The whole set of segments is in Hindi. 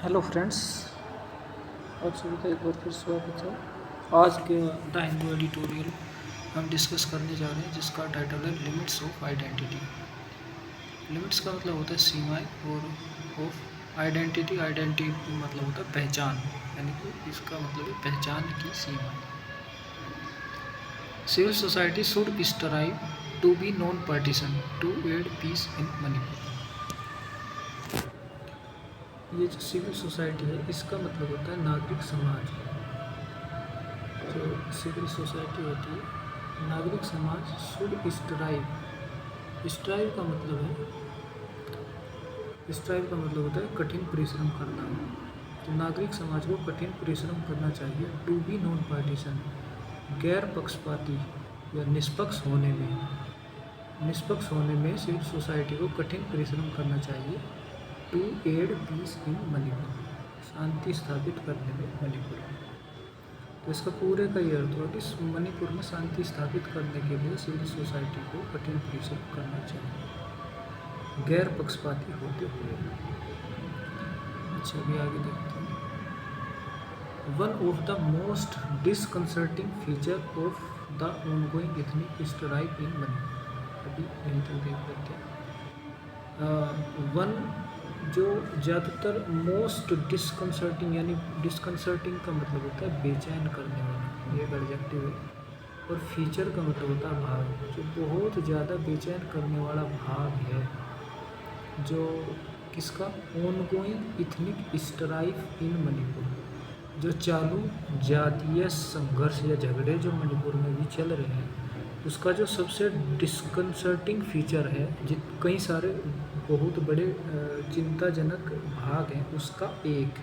Hello friends. आप सभी का एक बार फिर स्वागत है। आज के दाहिने एडिटोरियल हम डिस्कस करने जा रहे हैं जिसका टाइटल है लिमिट्स ऑफ आइडेंटिटी। लिमिट्स का मतलब होता है सीमाएं और ऑफ आइडेंटिटी मतलब होता है पहचान, यानी कि इसका मतलब है पहचान की सीमा। Civil society should strive to be non partition to aid peace in Manipur. ये जो सिविल सोसाइटी है इसका मतलब होता है नागरिक समाज। जो सिविल सोसाइटी होती है, नागरिक समाज शुड स्ट्राइव का मतलब होता है कठिन परिश्रम करना। तो नागरिक समाज को कठिन परिश्रम करना चाहिए टू बी नॉन पार्टीशन, गैर पक्षपाती या निष्पक्ष होने में सिविल सोसाइटी को कठिन परिश्रम करना चाहिए to aid peace in Manipur, शांति स्थापित करने में मणिपुर। तो इसका पूरे का ये अर्थ हुआ कि मणिपुर में शांति स्थापित करने के लिए सिविल सोसाइटी को कठिन परिश्रम करना चाहिए गैर पक्षपाती होते हुए। अच्छा, अभी आगे देखते हैं। One of the most disconcerting feature of the ongoing ethnic strike in Manipur. अभी यहीं तक देख लेते हैं। वन जो ज़्यादातर मोस्ट डिसकंसर्टिंग, यानी डिसकंसर्टिंग का मतलब होता है बेचैन करने वाला, ये एडजेक्टिव है। और फीचर का मतलब होता है भाग, जो बहुत ज़्यादा बेचैन करने वाला भाग है, जो किसका, ऑनगोइंग इथनिक स्ट्राइफ इन मणिपुर, जो चालू जातीय संघर्ष या झगड़े जो मणिपुर में भी चल रहे हैं, उसका जो सबसे डिस्कंसर्टिंग फीचर है, कई सारे बहुत बड़े चिंताजनक भाग हैं, उसका एक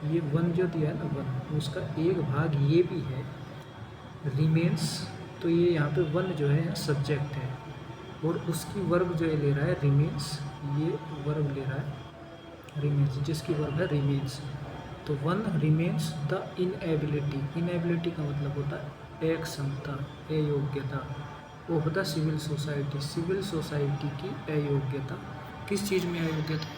ये वन जो दिया है ना, वन, उसका एक भाग ये भी है रिमेन्स। तो ये यहाँ पे वन जो है सब्जेक्ट है और उसकी वर्ब जो है ले रहा है रिमेन्स, ये वर्ब ले रहा है रिमेन्स, जिसकी वर्ब है रिमेन्स। तो वन रिमेन्स द इनएबिलिटी का मतलब होता है अक्षमता, अयोग्यता ऑफ द सिविल सोसाइटी की अयोग्यता। किस चीज़ में अयोग्यता?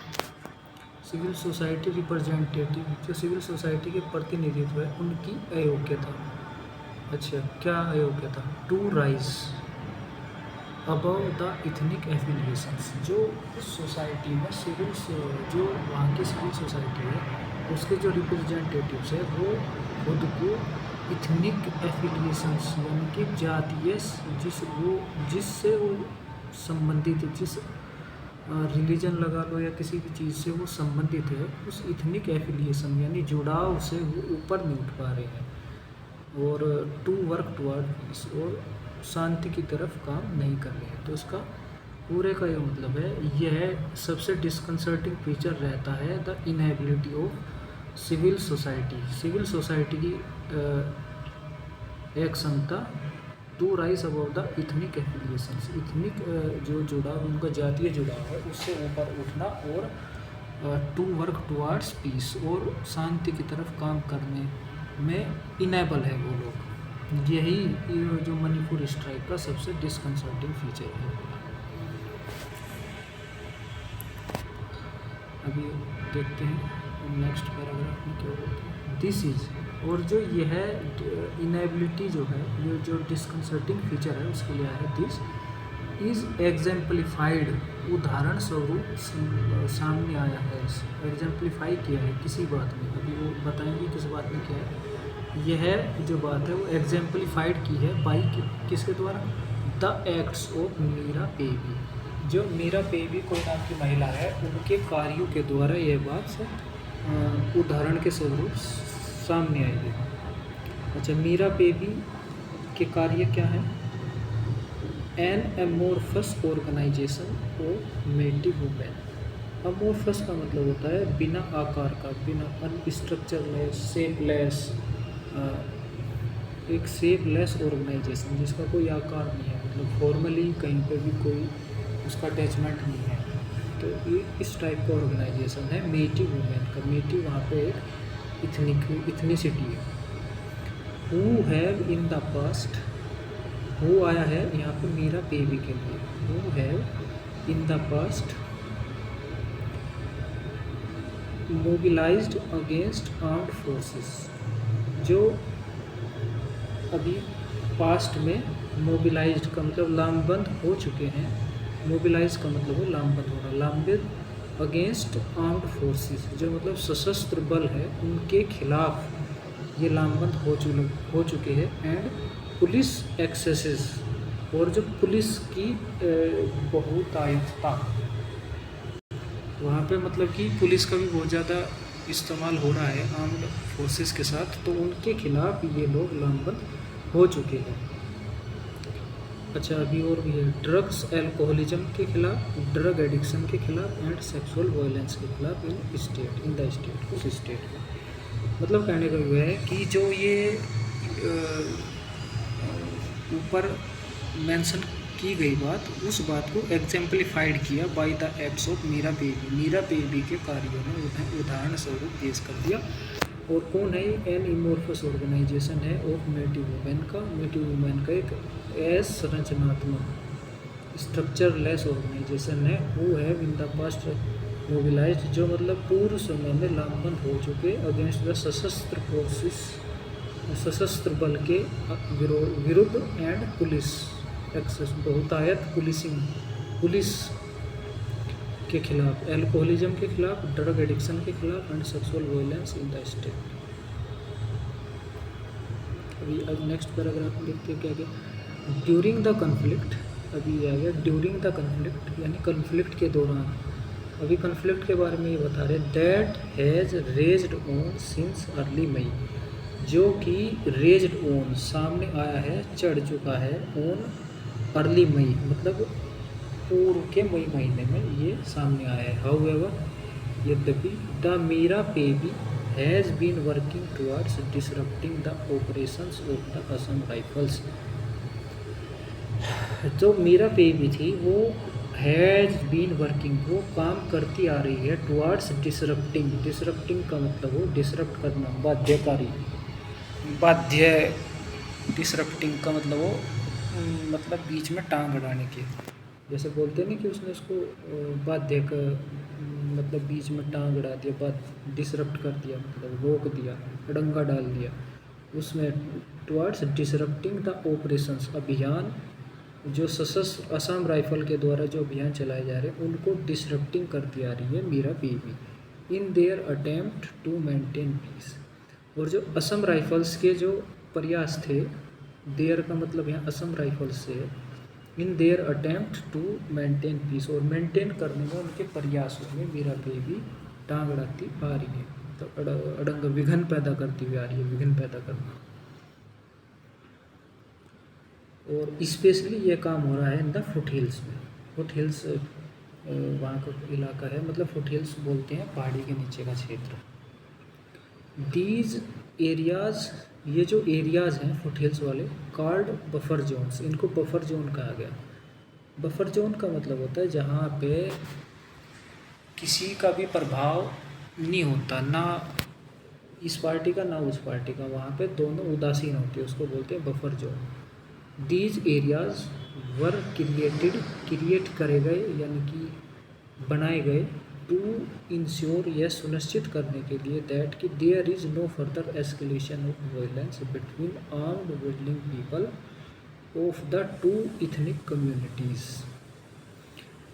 सिविल सोसाइटी रिप्रेजेंटेटिव, जो सिविल सोसाइटी के प्रतिनिधित्व है, उनकी अयोग्यता। अच्छा, क्या अयोग्यता? To rise above the ethnic affiliations, जो सोसाइटी में जो वहाँ की सिविल सोसाइटी है, उसके जो रिप्रेजेंटेटिव्स है वो खुद को इथनिक एफिलिएशंस, यानी कि जातीय जिससे वो संबंधित, जिस रिलीजन लगा लो या किसी भी चीज़ से वो संबंधित है, उस इथनिक एफिलिएशन यानी जुड़ाव से वो ऊपर नहीं उठ पा रहे हैं, और टू वर्क टुवर्ड पीस, और शांति की तरफ काम नहीं कर रहे हैं। तो इसका पूरे का ये मतलब है, यह सबसे डिस्कंसर्टिंग फीचर रहता है the inability of civil society की एक क्षमता to rise above the ethnic affiliations, ethnic जो जुड़ाव, उनका जातीय जुड़ाव है, उससे ऊपर उठना, और टू वर्क टुवर्ड्स पीस, और शांति की तरफ काम करने में इनेबल है वो लोग। यही जो मणिपुर स्ट्राइक का सबसे डिस्कंसर्टिंग फीचर है। अभी देखते हैं नेक्स्ट पैराग्राफ में क्या बोलते हैं। दिस इज, और जो यह इनेबिलिटी जो है, ये जो डिस्कंसर्टिंग फीचर है, उसके लिए है दिस इज एग्जाम्पलीफाइड, उदाहरण स्वरूप सामने आया है, एग्जाम्पलीफाई किया है किसी बात में। अभी वो बताएंगे किस बात में क्या है। यह जो बात है वो एग्जाम्पलीफाइड की है बाई किसके द्वारा? द एक्ट्स ऑफ मीरा पेबी, जो मीरा पेबी कोई नाम की महिला है, उनके कार्यों के द्वारा यह बात उदाहरण के स्वरूप सामने आई है। अच्छा, मीरा पेबी के कार्य क्या है? An amorphous organisation of Meitei women. Amorphous का मतलब होता है बिना आकार का, बिना अनस्ट्रक्चरलेस, शेपलेस, एक शेपलेस ऑर्गेनाइजेशन जिसका कोई आकार नहीं है, मतलब फॉर्मली कहीं पे भी कोई उसका अटैचमेंट नहीं है। तो ये इस टाइप का ऑर्गेनाइजेशन है मेटी वुमेन का। मेटी वहाँ पे एक इथनिसिटी है। Who have in the past, who आया है यहाँ पे मीरा पेबी के लिए, who have in the past mobilised against armed forces, जो अभी पास्ट में मोबिलाइज्ड का मतलब लामबंद हो चुके हैं, मोबिलाइज का मतलब हो लामबंद होना, लामबंद अगेंस्ट आर्म्ड फोर्सेस, जो मतलब सशस्त्र बल है उनके खिलाफ ये लामबंद हो चुके हैं। एंड पुलिस एक्सेसेस, और जो पुलिस की बहुतायतता, वहाँ पे मतलब कि पुलिस का भी बहुत ज़्यादा इस्तेमाल हो रहा है आर्म्ड फोर्सेस के साथ, तो उनके खिलाफ ये लोग लामबंद हो चुके हैं। अच्छा, अभी और भी है, ड्रग्स एल्कोहलिज्म के खिलाफ, ड्रग एडिक्शन के खिलाफ एंड सेक्सुअल वायलेंस के खिलाफ इन द स्टेट, उस स्टेट में। मतलब कहने का यह है कि जो ये ऊपर मेंशन की गई बात, उस बात को एग्जाम्पलीफाइड किया by the acts of Meira Paibi, Meira Paibi के कार्यों ने उन्हें उदाहरण स्वरूप पेश कर दिया। और कौन है? एन इमोर्फस ऑर्गेनाइजेशन है ऑफ नेटिव वुमेन का, नेटिव वुमेन का एक संरचनात्मक स्ट्रक्चरलेस ऑर्गेनाइजेशन है, वो है इन द पास्ट मोबिलाइज्ड, जो मतलब पूर्व समय में लामबंद हो चुके अगेंस्ट द सशस्त्र फोर्सेस, सशस्त्र बल के विरुद्ध एंड पुलिस एक्सेस, बहुतायत पुलिस के खिलाफ, एल्कोहलिज्म के खिलाफ, ड्रग एडिक्शन के खिलाफ and sexual violence in the state. अभी अब नेक्स्ट पैराग्राफ देखते हैं क्या क्या। ड्यूरिंग द कन्फ्लिक्ट, अभी आ गया ड्यूरिंग द कन्फ्लिक्ट, यानी कन्फ्लिक्ट के दौरान। अभी कन्फ्लिक्ट के बारे में ये बता रहे, that has raged on since early May, जो कि रेज्ड ऑन सामने आया है, चढ़ चुका है, ऑन अर्ली मई मतलब पूर्व के मई महीने में ये सामने आया है। हाउएवर, यद्यपि, the Meira Paibi has been working towards disrupting the operations of the Assam Rifles, जो मीरा बेबी थी वो हैज़ बीन वर्किंग, वो काम करती आ रही है, टुवर्ड्स डिसरप्टिंग, डिसरप्टिंग का मतलब हो डिसरप्ट करना, बाध्यकारी, बाध्य, डिसरप्टिंग का मतलब हो मतलब बीच में टांग अड़ाने के, जैसे बोलते नहीं कि उसने उसको बाध्य का मतलब बीच में टांग अड़ा दिया, बात डिसरप्ट कर दिया मतलब रोक दिया, अड़ंगा डाल दिया, उसमें टुवर्ड्स डिसरप्टिंग द ऑपरेशंस, अभियान जो सशस्त्र असम राइफल के द्वारा जो अभियान चलाए जा रहे हैं उनको डिसरप्टिंग करती आ रही है Meira Paibi, in their attempt to maintain peace, और जो असम राइफल्स के जो प्रयास थे, देयर का मतलब यहाँ असम राइफल्स से, in their attempt to maintain peace, और मेंटेन करने में उनके प्रयासों में मीरा बेबी टांग अड़ाती आ रही है, तो अड़ंग विघन पैदा करती हुई आ रही है, विघन पैदा करना। और स्पेशली ये काम हो रहा है इन द फुट हिल्स में, फुट हिल्स वहाँ का इलाका है, मतलब फुट हिल्स बोलते हैं पहाड़ी के नीचे का क्षेत्र। दीज एरियाज़, ये जो एरियाज़ हैं फुट हिल्स वाले, कॉल्ड बफर जोन्स, इनको बफर जोन कहा गया। बफर जोन का मतलब होता है जहाँ पे किसी का भी प्रभाव नहीं होता, ना इस पार्टी का ना उस पार्टी का, वहाँ पे दोनों उदासीन होते हैं, उसको बोलते हैं buffer zone. These areas were create करे गए, यानी कि बनाए गए, टू इंश्योर, यह सुनिश्चित करने के लिए, दैट कि there is no further escalation of violence between armed wielding people of the two ethnic communities.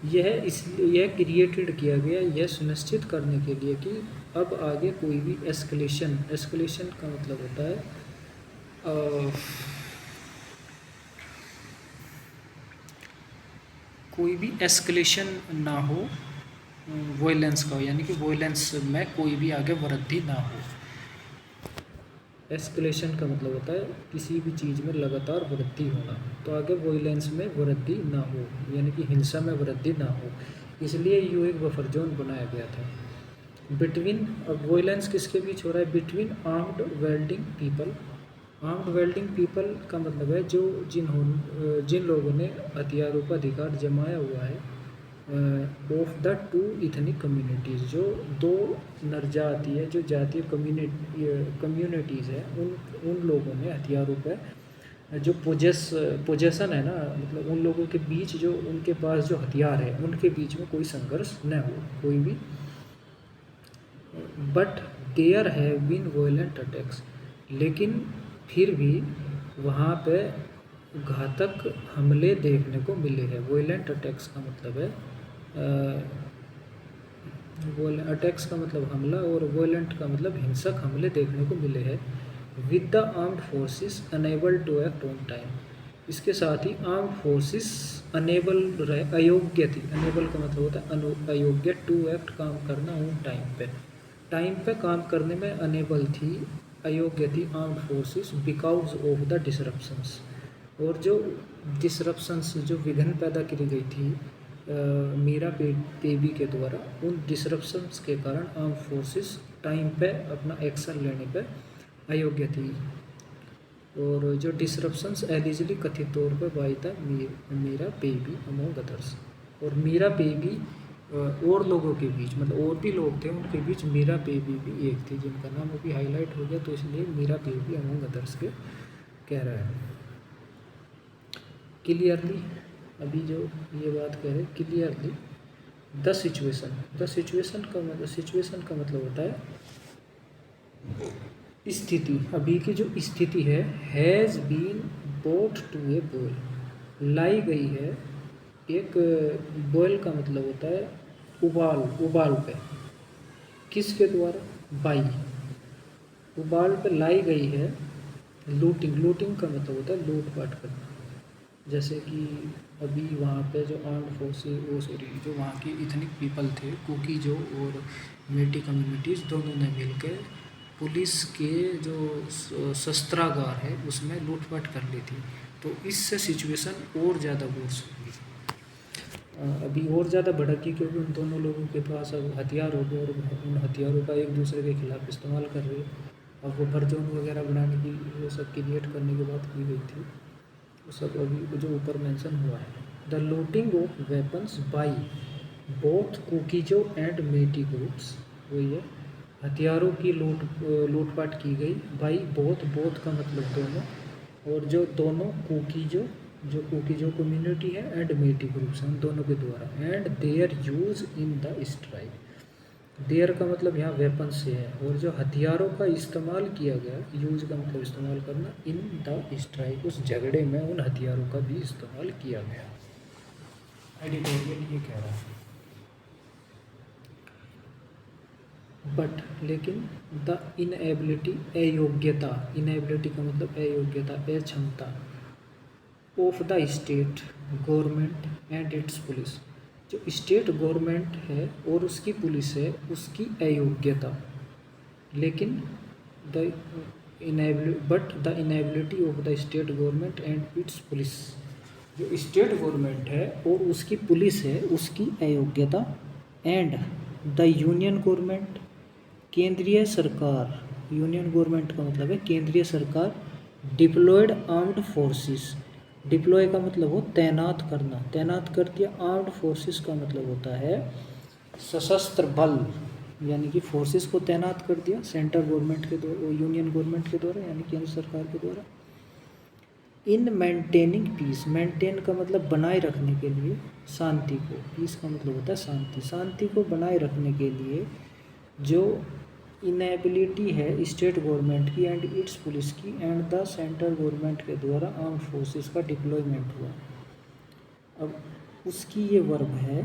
यह क्रिएटेड किया गया यह सुनिश्चित करने के लिए कि अब आगे कोई भी एस्केलेशन, एस्केलेशन का मतलब होता है कोई भी एस्केलेशन ना हो वायलेंस का, यानी कि वायलेंस में कोई भी आगे वृद्धि ना हो। एस्केलेशन का मतलब होता है किसी भी चीज़ में लगातार वृद्धि होना, तो आगे वायलेंस में वृद्धि ना हो, यानी कि हिंसा में वृद्धि ना हो, इसलिए यू एक बफर जोन बनाया गया था। बिटवीन, अब वायलेंस किसके बीच हो रहा है? Between armed welding people. Armed welding people का मतलब है जो जिन लोगों ने हथियारों का अधिकार जमाया हुआ है, of the two ethnic communities, जो दो नरजातीय जो जातीय कम्युनिटीज़ है, उन लोगों ने हथियारों पर जो पोजेसन है ना, मतलब उन लोगों के बीच जो उनके पास जो हथियार है उनके बीच में कोई संघर्ष न हो, कोई भी but there have been violent attacks, लेकिन फिर भी वहाँ पे घातक हमले देखने को मिले हैं। वॉयलेंट अटैक्स का मतलब है अटैक्स का मतलब हमला, और वॉयलेंट का मतलब हिंसक हमले देखने को मिले हैं। With the armed forces unable to act on time, इसके साथ ही आर्म्ड फोर्सेस अनेबल रहे, अयोग्य थी। अनेबल का मतलब होता है अयोग्य, टू एक्ट काम करना ऑन टाइम पे काम करने में अनेबल थी, अयोग्य थी armed forces because of the disruptions, और जो डिसरप्शंस जो विघ्न पैदा की गई थी मीरा बेबी के द्वारा, उन डिसरप्शंस के कारण आर्म फोर्सेस टाइम पे अपना एक्शन लेने पे अयोग्य थी। और जो डिसरप्शंस एलिजिबली कथित तौर पर बाई था मीरा बेबी अमोंग अदर्स, और मीरा बेबी और लोगों के बीच, मतलब और भी लोग थे उनके बीच मीरा बेबी भी एक थी, जिनका नाम अभी हाईलाइट हो गया, तो इसलिए मीरा बेबी अमोंग अदर्स के कह रहा है। क्लियरली, अभी जो ये बात कह रहे क्लियरली द सिचुएशन का मतलब होता है स्थिति, अभी की जो स्थिति है। Has been brought to a boil, लाई गई है एक, बॉयल का मतलब होता है उबाल पे, किसके द्वारा, बाई, उबाल पे लाई गई है। लूटिंग का मतलब होता है लूटपाट करना, जैसे कि अभी वहाँ पे जो आर्म्ड फोर्सेस जो वहाँ की इथनिक पीपल थे, कुकी जो और मेटी कम्युनिटीज़, दोनों ने मिलकर पुलिस के जो शस्त्रागार है उसमें लूटपाट कर ली थी। तो इससे सिचुएशन और ज़्यादा वर्स हुई, अभी और ज़्यादा भड़की, क्योंकि उन दोनों लोगों के पास अब हथियार हो गए और उन हथियारों का एक दूसरे के खिलाफ इस्तेमाल कर रहे हैं। अब वो बर्जोन वगैरह बनाने की, वो सब क्रिएट करने की बात की गई थी, वो सब अभी जो ऊपर मेंशन हुआ है। The looting of weapons by both Kukis and Meitei groups, वही है, हथियारों की लूटपाट की गई बाई बोथ का मतलब दोनों, और जो दोनों कुकीजो कम्युनिटी है एंड मेटी ग्रुप्स हैं, दोनों के द्वारा, and their use in the strike, their का मतलब यहाँ वेपन से है, और जो हथियारों का इस्तेमाल किया गया, यूज का मतलब इस्तेमाल करना, इन द स्ट्राइक, उस झगड़े में उन हथियारों का भी इस्तेमाल किया गया। एडिटोरियल ये कह रहा है। बट लेकिन द इनएबिलिटी, अयोग्यता, इनएबिलिटी का मतलब अयोग्यता, अक्षमता, of the state government and it's police, जो स्टेट गवर्नमेंट है और उसकी पुलिस है, उसकी अयोग्यता, लेकिन the inability of the state government and it's police, जो स्टेट गवर्नमेंट है और उसकी पुलिस है, उसकी अयोग्यता, एंड द यूनियन गवर्नमेंट, केंद्रीय सरकार, यूनियन गवर्नमेंट का मतलब है केंद्रीय सरकार, डिप्लॉयड आर्म्ड फोर्सेस, डिप्लॉय का मतलब हो तैनात करना, तैनात कर दिया। आर्म्ड फोर्सेस का मतलब होता है सशस्त्र बल, यानी कि फोर्सेस को तैनात कर दिया सेंट्रल गवर्नमेंट के द्वारा, यूनियन गवर्नमेंट के द्वारा, यानी केंद्र सरकार के द्वारा। इन मेंटेनिंग पीस, मेंटेन का मतलब बनाए रखने के लिए शांति को, पीस का मतलब होता है शांति, शांति को बनाए रखने के लिए जो इनएबिलिटी है स्टेट गवर्नमेंट की एंड इट्स पुलिस की एंड द सेंट्रल गवर्नमेंट के द्वारा आर्म्ड फोर्सेस का डिप्लॉयमेंट हुआ। अब उसकी ये वर्ब है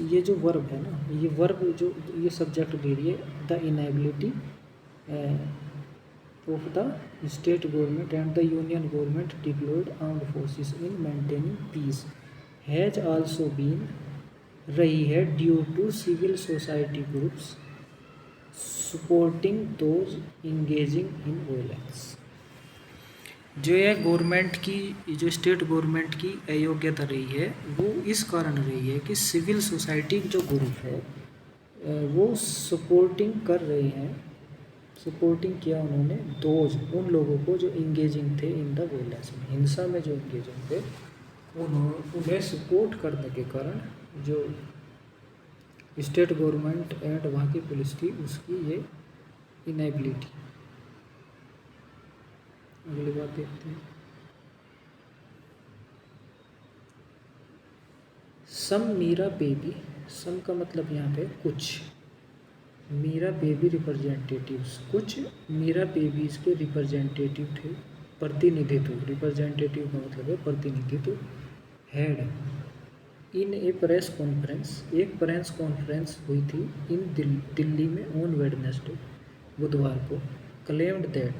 ये जो वर्ब है ना, ये वर्ब जो ये सब्जेक्ट दे रही है, the inability of the state government and the union government deployed armed forces in maintaining peace has also been, रही है, due to civil society groups supporting those engaging in violence, जो ये गवर्नमेंट की, जो स्टेट गवर्नमेंट की अयोग्यता रही है, वो इस कारण रही है कि सिविल सोसाइटी जो ग्रुप है वो सपोर्टिंग कर रहे हैं, सपोर्टिंग किया उन्होंने दोज, उन लोगों को जो इंगेजिंग थे इन द वॉयलेंस में, हिंसा में जो इंगेजिंग थे, उन्हें सपोर्ट करने के कारण जो स्टेट गवर्नमेंट एंड वहाँ की पुलिस थी, उसकी ये इनएबिलिटी। अगली बात देखते हैं। सम मीरा बेबी, सम का मतलब यहाँ पे कुछ, मीरा बेबी रिप्रेजेंटेटिव्स, कुछ मीरा बेबीज़ के रिप्रेजेंटेटिव थे, प्रतिनिधित्व, रिप्रेजेंटेटिव का मतलब है प्रतिनिधित्व, held in a press conference, एक प्रेस कॉन्फ्रेंस हुई थी इन दिल्ली में ऑन वेडनेसडे, बुधवार को, claimed that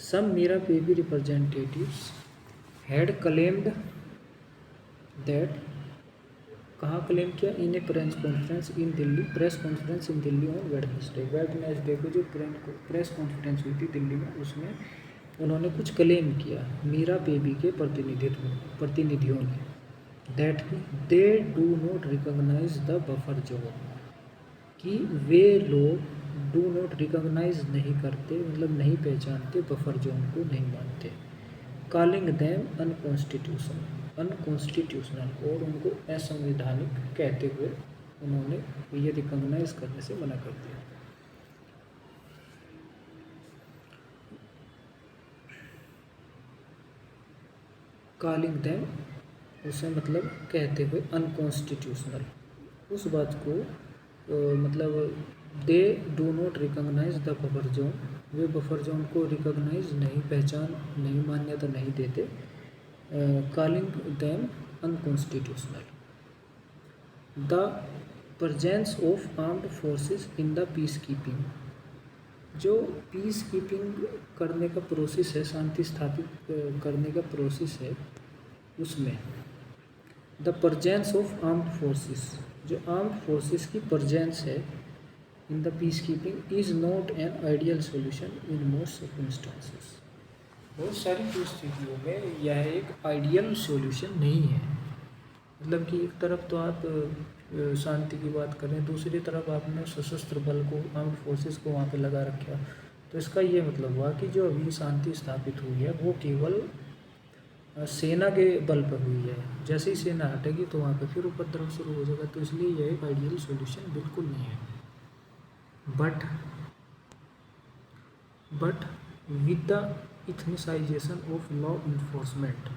some Meira Paibi representatives had claimed that, कहाँ क्लेम किया, in a press conference in Delhi, press conference in Delhi on Wednesday को जो प्रेस कॉन्फ्रेंस हुई थी दिल्ली में, उसमें उन्होंने कुछ क्लेम किया मीरा बेबी के प्रतिनिधियों ने, that they do not recognise the buffer zone, कि वे लोग डू नॉट रिकॉग्नाइज नहीं करते, मतलब नहीं पहचानते, बफर जोन को नहीं मानते, कॉलिंग दैम अनकॉन्स्टिट्यूशनल, और उनको असंवैधानिक कहते हुए उन्होंने ये रिकॉग्नाइज करने से मना कर दिया। कॉलिंग दैम, उसे मतलब कहते हुए अनकॉन्स्टिट्यूशनल, उस बात को मतलब they do not recognise the buffer zone, वे बफर जोन को रिकॉग्नाइज नहीं, पहचान नहीं, मान्यता नहीं देते, calling them unconstitutional, the presence of armed forces in the peacekeeping, जो पीस कीपिंग करने का प्रोसेस है, शांति स्थापित करने का प्रोसेस है, उसमें the presence of armed forces, जो आर्म्ड फोर्सेस की प्रेजेंस है इन the peace keeping is not an ideal solution in most circumstances, बहुत सारी परिस्थितियों में यह एक आइडियल सॉल्यूशन नहीं है, मतलब कि एक तरफ तो आप शांति की बात करें, दूसरी तरफ आपने सशस्त्र बल को, आर्म्ड फोर्सेस को वहाँ पे लगा रखा, तो इसका ये मतलब हुआ कि जो अभी शांति स्थापित हुई है वो केवल सेना के बल पर हुई है, जैसे ही सेना हटेगी तो वहाँ पे फिर उपद्रव शुरू हो जाएगा, तो इसलिए यह एक आइडियल सॉल्यूशन बिल्कुल नहीं है। But with the ethnicisation of law enforcement,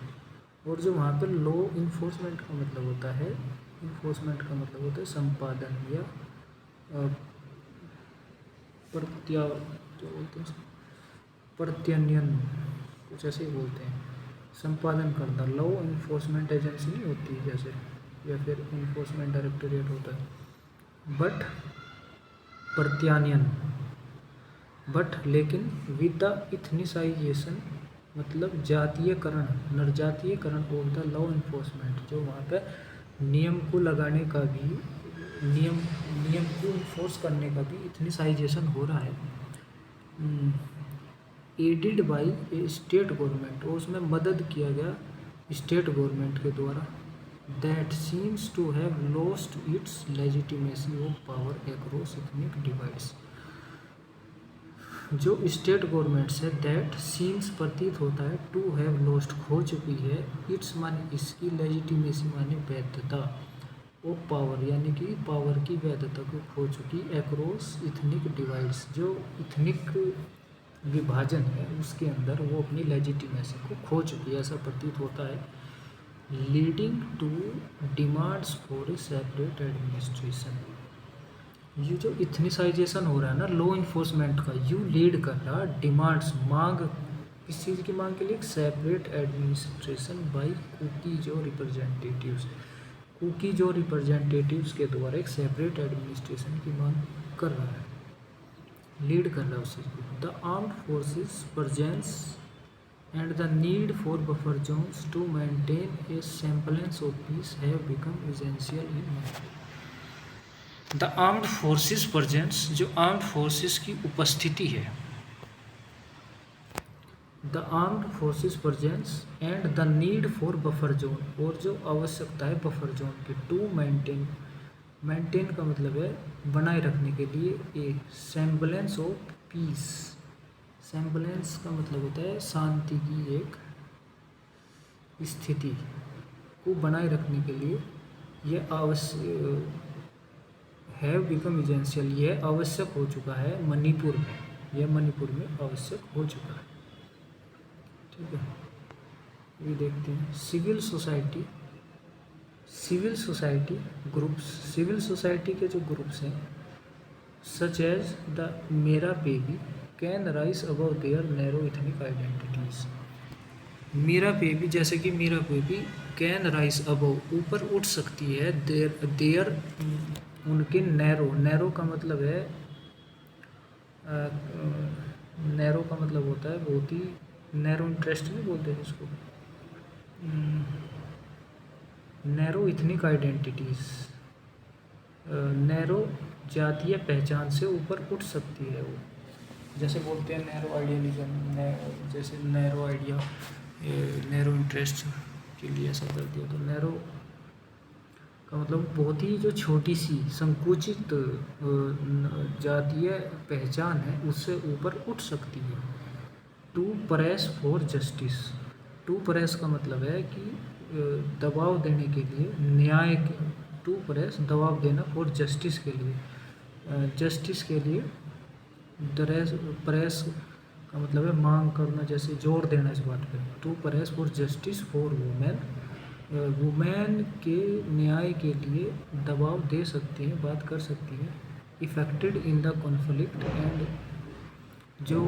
और जो वहाँ पर लॉ इन्फोर्समेंट का मतलब होता है, इन्फोर्समेंट का मतलब होता है संपादन या प्रत्यन्यन, कुछ ऐसे ही बोलते हैं, संपादन करना, लॉ इन्फोर्समेंट एजेंसी नहीं होती जैसे, या फिर इन्फोर्समेंट डायरेक्टोरेट होता है, बट प्रत्यानयन, बट लेकिन विद द इथनिसाइजेशन मतलब जातीयकरण, नरजातीयकरण ऑफ द लॉ इन्फोर्समेंट, जो वहाँ पर नियम को लगाने का भी, नियम को इन्फोर्स करने का भी इथनिसाइजेशन हो रहा है, aided by a state government, और उसमें मदद किया गया स्टेट गवर्नमेंट के द्वारा, that seems to have lost its legitimacy of power across ethnic divides, जो स्टेट गवर्नमेंट्स है, दैट सीम्स प्रतीत होता है, टू हैव लॉस्ट खो चुकी है, इट्स माने इसकी, लेजिटिमेसी माने वैधता, ऑफ पावर यानी कि पावर की वैधता को खो चुकी, एक्रॉस इथनिक डिवाइड्स, जो इथनिक विभाजन है उसके अंदर वो अपनी लेजिटिमेसी को खो चुकी है, ऐसा प्रतीत होता है, leading to demands for a separate administration, ये जो इथनिसाइजेशन हो रहा है ना लॉ इन्फोर्समेंट का, यू लीड कर रहा डिमांड्स, मांग, किस चीज़ की मांग के लिए, सेपरेट एडमिनिस्ट्रेशन बाय कुकी जो रिप्रेजेंटेटिव्स, कुकी जो रिप्रेजेंटेटिव्स के द्वारा एक सेपरेट एडमिनिस्ट्रेशन की मांग कर रहा है, लीड कर रहा है उस चीज़ को, the armed forces presence and the need for buffer zones to maintain a semblance of peace have become essential in, the armed forces presence, जो आर्म्ड फोर्सेस की उपस्थिति है, the armed forces presence and the need for buffer zone, और जो आवश्यकता है बफर जोन की, टू मेंटेन का मतलब है बनाए रखने के लिए, a semblance of peace, semblance का मतलब होता है शांति की एक स्थिति को बनाए रखने के लिए, यह आवश्यक हैव बिकम एसेंशियल, यह आवश्यक हो चुका है मणिपुर में, यह मणिपुर में आवश्यक हो चुका है, ठीक है। ये देखते हैं civil society groups, civil society के जो ग्रुप्स हैं, such as the Meira Paibi can rise above their narrow ethnic identities. Meira Paibi, जैसे कि Meira Paibi can rise above, ऊपर उठ सकती है, देयर देयर उनके नैरो, नैरो का मतलब है नैरो का मतलब होता है बहुत ही नैरो इंटरेस्ट नहीं बोलते जिसको, नैरो इथनिक आइडेंटिटीज, नैरो जातीय पहचान से ऊपर उठ सकती है वो, जैसे बोलते हैं नैरो आइडियलिज्म, जैसे नैरो आइडिया, नैरो इंटरेस्ट के लिए ऐसा कर दिया, तो नैरो का मतलब बहुत ही जो छोटी सी संकुचित जातीय पहचान है उससे ऊपर उठ सकती है। To press for justice, to press का मतलब है कि दबाव देने के लिए, न्याय के, टू प्रेस दबाव देना, फॉर जस्टिस के लिए, जस्टिस के लिए, दरेस प्रेस का मतलब है मांग करना, जैसे जोर देना इस बात पे। To press for justice for women, women के न्याय के लिए दबाव दे सकती हैं, बात कर सकती हैं। Affected in the conflict and, जो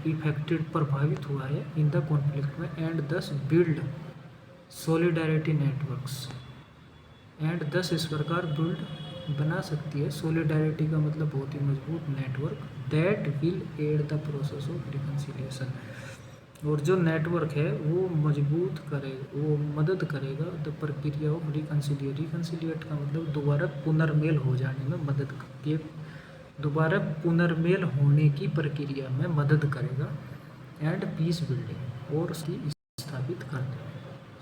इफेक्टेड प्रभावित हुआ है इन द कॉन्फ्लिक्ट में, एंड दस बिल्ड सॉलिडारिटी नेटवर्क्स, एंड दस इस प्रकार बिल्ड बना सकती है, सॉलिडारिटी का मतलब बहुत ही मजबूत network, that will aid the process of reconciliation, और जो नेटवर्क है वो मजबूत करेगा, वो मदद करेगा द प्रक्रिया ऑफ रिकन्सिलिएट, रिकन्सिलिएट का मतलब दोबारा पुनर्मेल हो जाने में मदद, ये दोबारा पुनर्मेल होने की प्रक्रिया में मदद करेगा, एंड पीस बिल्डिंग, और उसकी स्थापित करने में,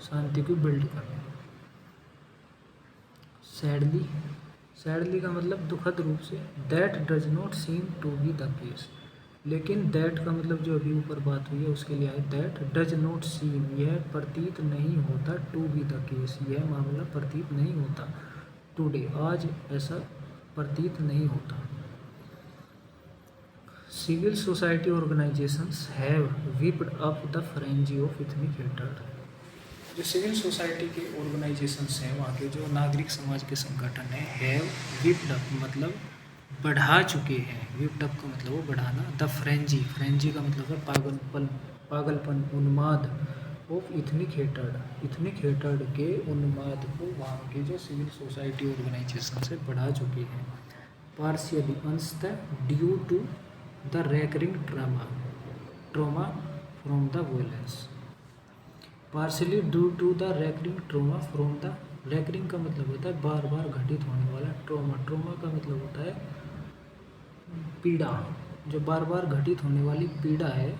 शांति को बिल्ड करने में। सैडली, सैडली का मतलब दुखद रूप से, that does not seem to be the case, लेकिन दैट का मतलब जो अभी ऊपर बात हुई है उसके लिए है, दैट डज नॉट सीम, यह प्रतीत नहीं होता, टू बी द केस, यह मामला प्रतीत नहीं होता, टुडे, आज ऐसा प्रतीत नहीं होता। Civil society organisations have whipped up the frenzy of ethnic hatred, जो सिविल सोसाइटी के ऑर्गेनाइजेशंस हैं, वहाँ के जो नागरिक समाज के संगठन हैं, हैव विप्ड अप मतलब बढ़ा चुके हैं, विप्ड अप का मतलब वो बढ़ाना, द फ्रेंजी, फ्रेंजी का मतलब है पागलपन, पागलपन, उन्माद, of ethnic hatred, ethnic hatred के उन्माद को वहाँ के जो सिविल सोसाइटी ऑर्गेनाइजेशन से बढ़ा चुके हैं। पार्शियली, अंशतः, due to the recurring trauma, trauma from the violence, partially due to the recurring trauma from the, recurring का मतलब होता है बार बार घटित होने वाला, ट्रोमा, ट्रोमा का मतलब होता है पीड़ा, जो बार बार घटित होने वाली पीड़ा है,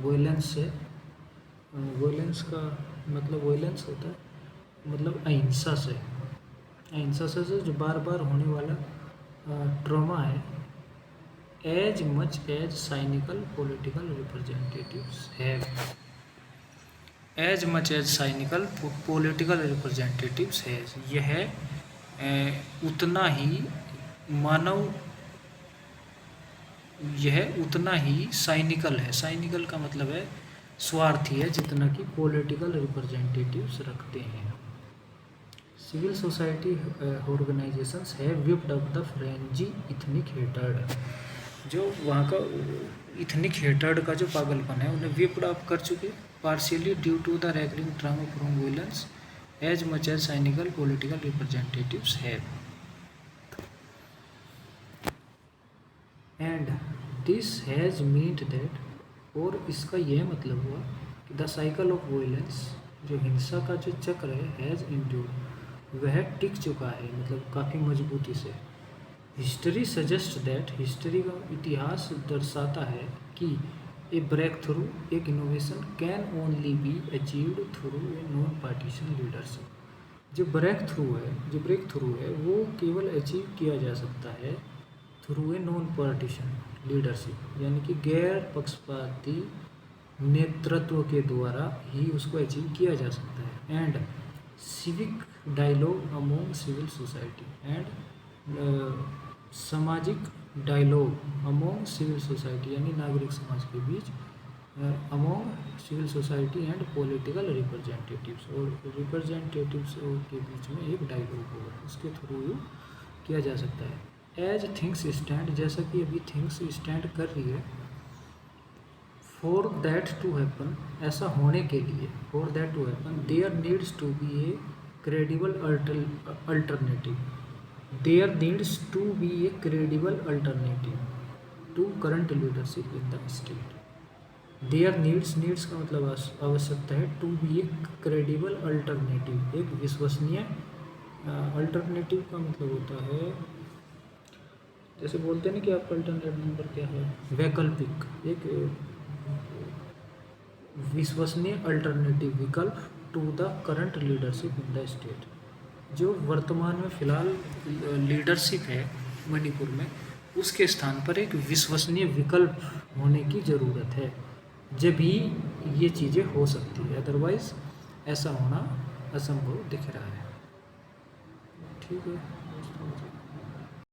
वायलेंस से, वायलेंस का मतलब वायलेंस होता है मतलब अहिंसा से, अहिंसा से जो बार बार होने वाला ट्रोमा है, as much as cynical political representatives have, as much as cynical political representatives है, यह उतना ही मानव, यह उतना ही साइनिकल है, साइनिकल का मतलब है स्वार्थी है, जितना कि पॉलिटिकल रिप्रेजेंटेटिव्स रखते हैं। सिविल सोसाइटी ऑर्गेनाइजेशंस है whipped up the frenzy ethnic hatred, जो वहाँ का इथनिक हेटर्ड का जो पागलपन है उन्हें विप्ड अप कर चुके, partially due to the recurring trauma from violence, as much as cynical political representatives have, and this has meant that, और इसका यह मतलब हुआ कि द साइकिल ऑफ वायलेंस, जो हिंसा का जो चक्र है, हैज़ इंड्यूर्ड, वह टिक चुका है, मतलब काफ़ी मजबूती से। हिस्ट्री सजेस्ट दैट, हिस्ट्री का इतिहास दर्शाता है कि ए ब्रेक थ्रू, एक innovation can only be achieved through a non partition leadership, जो ब्रेक थ्रू है वो केवल अचीव किया जा सकता है through a non partition leadership, यानी कि गैर पक्षपाती नेतृत्व के द्वारा ही उसको अचीव किया जा सकता है। And civic dialogue among civil society, and सामाजिक डायलॉग अमोंग सिविल सोसाइटी, यानी नागरिक समाज के बीच, among civil society and political representatives, और रिप्रेजेंटेटिव्स के बीच में एक डायलॉग होगा, उसके थ्रू किया जा सकता है। एज थिंग्स स्टैंड, जैसा कि अभी थिंग्स स्टैंड कर रही है, फॉर दैट टू हैपन, ऐसा होने के लिए, for that to happen there needs to be a credible alternative, there needs to be a credible alternative to current leadership in the state. There needs का मतलब आवश्यकता है, to be a credible alternative, एक विश्वसनीय, अल्टरनेटिव का मतलब होता है, जैसे बोलते हैं ना कि आपका अल्टरनेट नंबर क्या है, वैकल्पिक, एक विश्वसनीय अल्टरनेटिव विकल्प to the current leadership in the state, जो वर्तमान में फिलहाल लीडरशिप है मणिपुर में, उसके स्थान पर एक विश्वसनीय विकल्प होने की ज़रूरत है, जब भी ये चीज़ें हो सकती है, अदरवाइज़ ऐसा होना असंभव दिख रहा है। ठीक है।